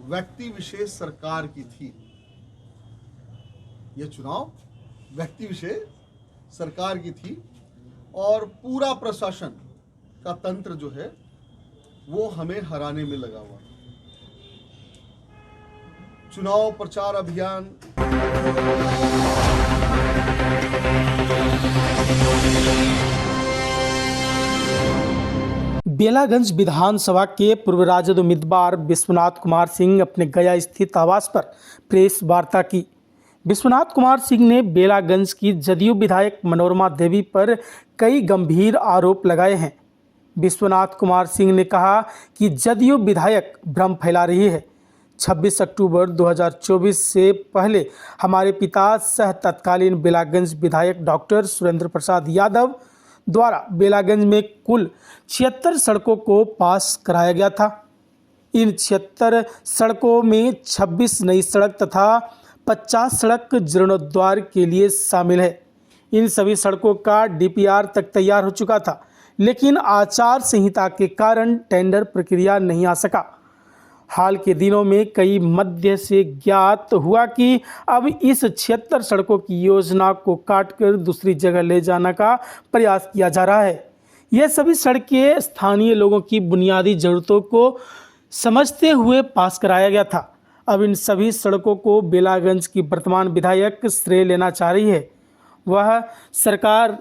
व्यक्ति विशेष सरकार की थी। यह चुनाव व्यक्ति विशेष सरकार की थी और पूरा प्रशासन का तंत्र जो है वो हमें हराने में लगा हुआ। चुनाव प्रचार अभियान बेलागंज विधानसभा के पूर्व राजद उम्मीदवार विश्वनाथ कुमार सिंह अपने गया स्थित आवास पर प्रेस वार्ता की। विश्वनाथ कुमार सिंह ने बेलागंज की जदयू विधायक मनोरमा देवी पर कई गंभीर आरोप लगाए हैं। विश्वनाथ कुमार सिंह ने कहा कि जदयू विधायक भ्रम फैला रही है। 26 अक्टूबर 2024 से पहले हमारे पिता सह तत्कालीन बेलागंज विधायक डॉक्टर सुरेंद्र प्रसाद यादव द्वारा बेलागंज में कुल 76 सड़कों को पास कराया गया था। इन 76 सड़कों में 26 नई सड़क तथा 50 सड़क जीर्णोद्धार के लिए शामिल है। इन सभी सड़कों का डीपीआर तक तैयार हो चुका था, लेकिन आचार संहिता के कारण टेंडर प्रक्रिया नहीं आ सका। हाल के दिनों में कई मध्य से ज्ञात हुआ कि अब इस 76 सड़कों की योजना को काटकर दूसरी जगह ले जाने का प्रयास किया जा रहा है। यह सभी सड़कें स्थानीय लोगों की बुनियादी ज़रूरतों को समझते हुए पास कराया गया था। अब इन सभी सड़कों को बेलागंज की वर्तमान विधायक श्रेय लेना चाह रही है। वह सरकार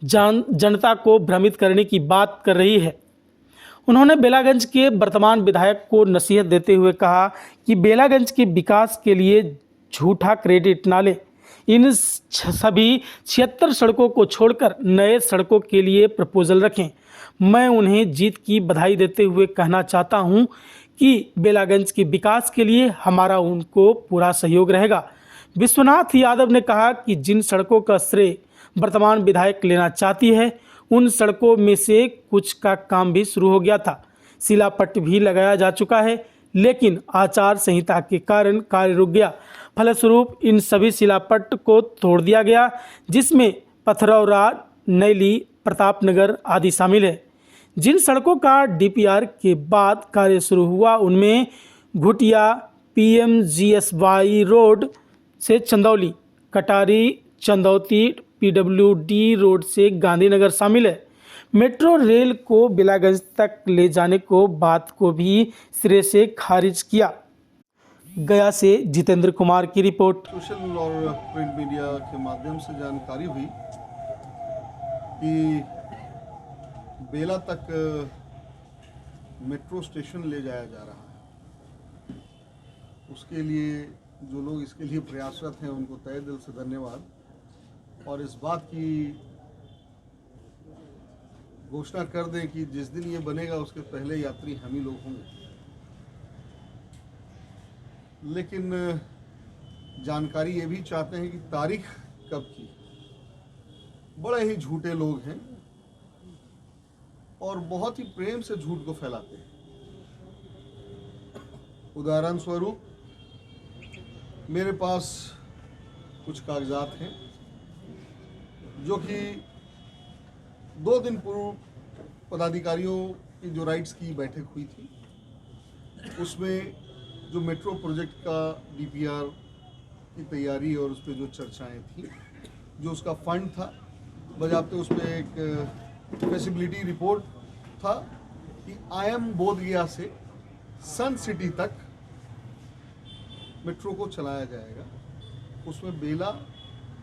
जनता को भ्रमित करने की बात कर रही है। उन्होंने बेलागंज के वर्तमान विधायक को नसीहत देते हुए कहा कि बेलागंज के विकास के लिए झूठा क्रेडिट ना लें। इन सभी 76 सड़कों को छोड़कर नए सड़कों के लिए प्रपोजल रखें। मैं उन्हें जीत की बधाई देते हुए कहना चाहता हूं कि बेलागंज के विकास के लिए हमारा उनको पूरा सहयोग रहेगा। विश्वनाथ यादव ने कहा कि जिन सड़कों का श्रेय वर्तमान विधायक लेना चाहती है, उन सड़कों में से कुछ का काम भी शुरू हो गया था, शिलापट भी लगाया जा चुका है, लेकिन आचार संहिता के कारण कार्य रुक गया। फलस्वरूप इन सभी शिलापट को तोड़ दिया गया, जिसमें पथरौरा, नैली, प्रतापनगर आदि शामिल है। जिन सड़कों का डीपीआर के बाद कार्य शुरू हुआ उनमें घुटिया पीएमजीएसवाई रोड से चंदौली, कटारी चंदौती पीडब्ल्यूडी रोड से गांधीनगर शामिल है। मेट्रो रेल को बेलागंज तक ले जाने को बात को भी सिरे से खारिज किया। गया से जितेंद्र कुमार की रिपोर्ट। सोशल और प्रिंट मीडिया के माध्यम से जानकारी हुई कि बेला तक मेट्रो स्टेशन ले जाया जा रहा है। उसके लिए जो लोग इसके लिए प्रयासरत हैं उनको तहे दिल से धन्यवाद। और इस बात की घोषणा कर दें कि जिस दिन ये बनेगा उसके पहले यात्री हम ही लोग होंगे। लेकिन जानकारी ये भी चाहते हैं कि तारीख कब की। बड़े ही झूठे लोग हैं और बहुत ही प्रेम से झूठ को फैलाते हैं। उदाहरण स्वरूप मेरे पास कुछ कागजात हैं जो कि 2 दिन पूर्व पदाधिकारियों की जो राइट्स की बैठक हुई थी, उसमें जो मेट्रो प्रोजेक्ट का डीपीआर की तैयारी और उस पर जो चर्चाएं थी, जो उसका फंड था, बजाते उस पर एक फैसिबिलिटी रिपोर्ट था कि IIM बोधगया से सन सिटी तक मेट्रो को चलाया जाएगा। उसमें बेला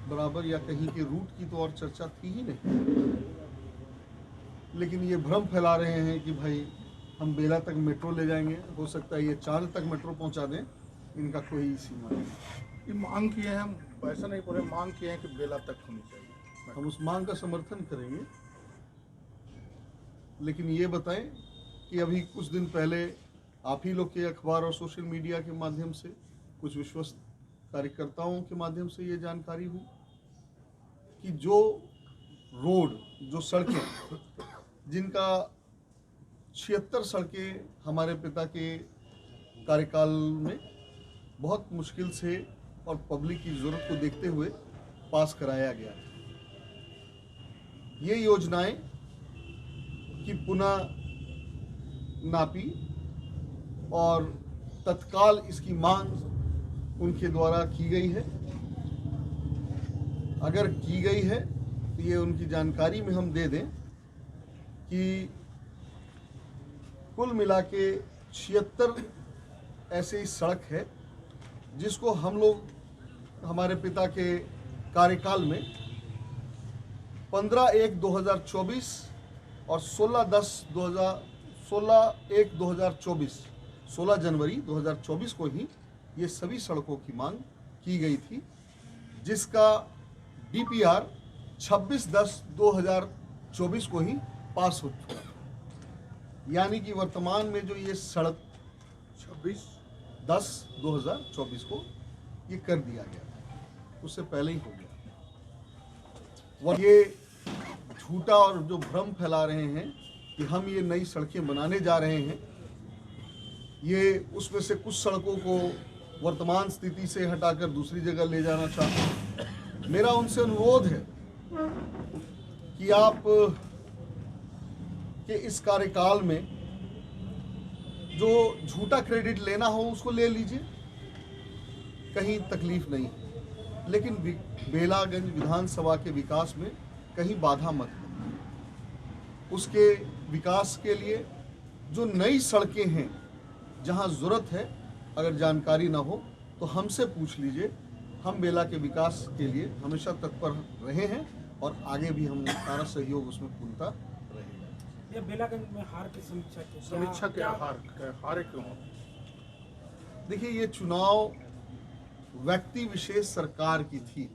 बराबर या कहीं के रूट की तो और चर्चा थी ही नहीं। लेकिन ये भ्रम फैला रहे हैं कि भाई हम बेला तक मेट्रो ले जाएंगे, हो सकता है ये चांद तक मेट्रो पहुंचा दें। इनका कोई सीमा नहीं। ये मांग किए हैं, हम ऐसा नहीं पूरे मांग किए हैं कि बेला तक होनी चाहिए। हम उस मांग का समर्थन करेंगे। लेकिन ये बताएं कि अभी कुछ दिन पहले आप ही लोग के अखबार और सोशल मीडिया के माध्यम से कुछ विश्वस्त कार्यकर्ताओं के माध्यम से ये जानकारी हुई कि जो रोड, जो सड़कें, जिनका 76 सड़कें हमारे पिता के कार्यकाल में बहुत मुश्किल से और पब्लिक की ज़रूरत को देखते हुए पास कराया गया। ये योजनाएं की पुनः नापी और तत्काल इसकी मांग उनके द्वारा की गई है। अगर की गई है तो ये उनकी जानकारी में हम दे दें कि कुल मिला के 76 ऐसे ही सड़क है जिसको हम लोग हमारे पिता के कार्यकाल में 15/1/2024 और 16/1/2024 16 जनवरी 2024 को ही ये सभी सड़कों की मांग की गई थी, जिसका DPR 26/10/2024 को ही पास हो चुका। यानी कि वर्तमान में जो ये सड़क 26/10/2024 को ये कर दिया गया, उससे पहले ही हो गया। और ये झूठा और जो भ्रम फैला रहे हैं कि हम ये नई सड़कें बनाने जा रहे हैं, ये उसमें से कुछ सड़कों को वर्तमान स्थिति से हटाकर दूसरी जगह ले जाना चाहते हैं। मेरा उनसे अनुरोध है कि आप के इस कार्यकाल में जो झूठा क्रेडिट लेना हो उसको ले लीजिए, कहीं तकलीफ नहीं है, लेकिन बेलागंज विधानसभा के विकास में कहीं बाधा मत दें। उसके विकास के लिए जो नई सड़कें हैं जहां जरूरत है, अगर जानकारी ना हो तो हमसे पूछ लीजिए। हम बेला के विकास के लिए हमेशा तत्पर रहे हैं और आगे भी हम सारा सहयोग उसमें पूर्णता रहेगा। ये बेलागंज में हार की समीक्षा क्या हारे क्यों? देखिए, ये चुनाव व्यक्ति विशेष सरकार की थी।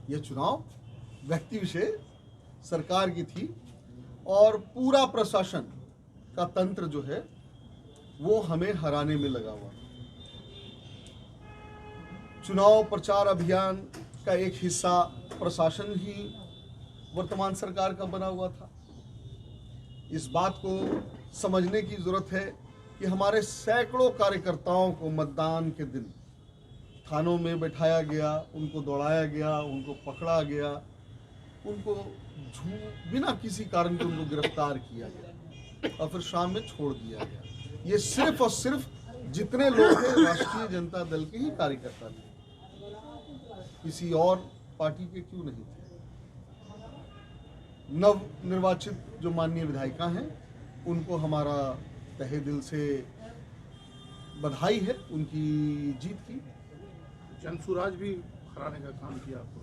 ये चुनाव व्यक्ति विशेष सरकार की थी और पूरा प्रशासन का तंत्र जो है वो हमें हराने में लगा हुआ। चुनाव प्रचार अभियान का एक हिस्सा प्रशासन ही वर्तमान सरकार का बना हुआ था। इस बात को समझने की जरूरत है कि हमारे सैकड़ों कार्यकर्ताओं को मतदान के दिन थानों में बैठाया गया, उनको दौड़ाया गया, उनको पकड़ा गया, उनको बिना किसी कारण के उनको गिरफ्तार किया गया और फिर शाम में छोड़ दिया गया। ये सिर्फ और सिर्फ जितने लोग थे राष्ट्रीय जनता दल के ही कार्यकर्ता थे, किसी और पार्टी के क्यों नहीं थे। नव निर्वाचित जो माननीय विधायिका हैं उनको हमारा तहे दिल से बधाई है उनकी जीत की। जनसुराज भी हराने का काम किया आपको?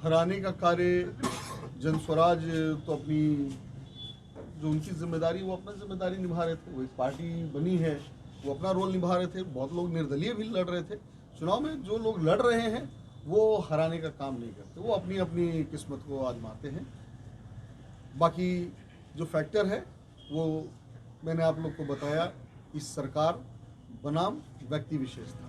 हराने का कार्य जनस्वराज तो अपनी जो उनकी जिम्मेदारी वो अपना जिम्मेदारी निभा रहे थे। वो एक पार्टी बनी है, वो अपना रोल निभा रहे थे। बहुत लोग निर्दलीय भी लड़ रहे थे चुनाव में। जो लोग लड़ रहे हैं वो हराने का काम नहीं करते, वो अपनी अपनी किस्मत को आजमाते हैं। बाकी जो फैक्टर है वो मैंने आप लोग को बताया, इस सरकार बनाम व्यक्ति विशेष था।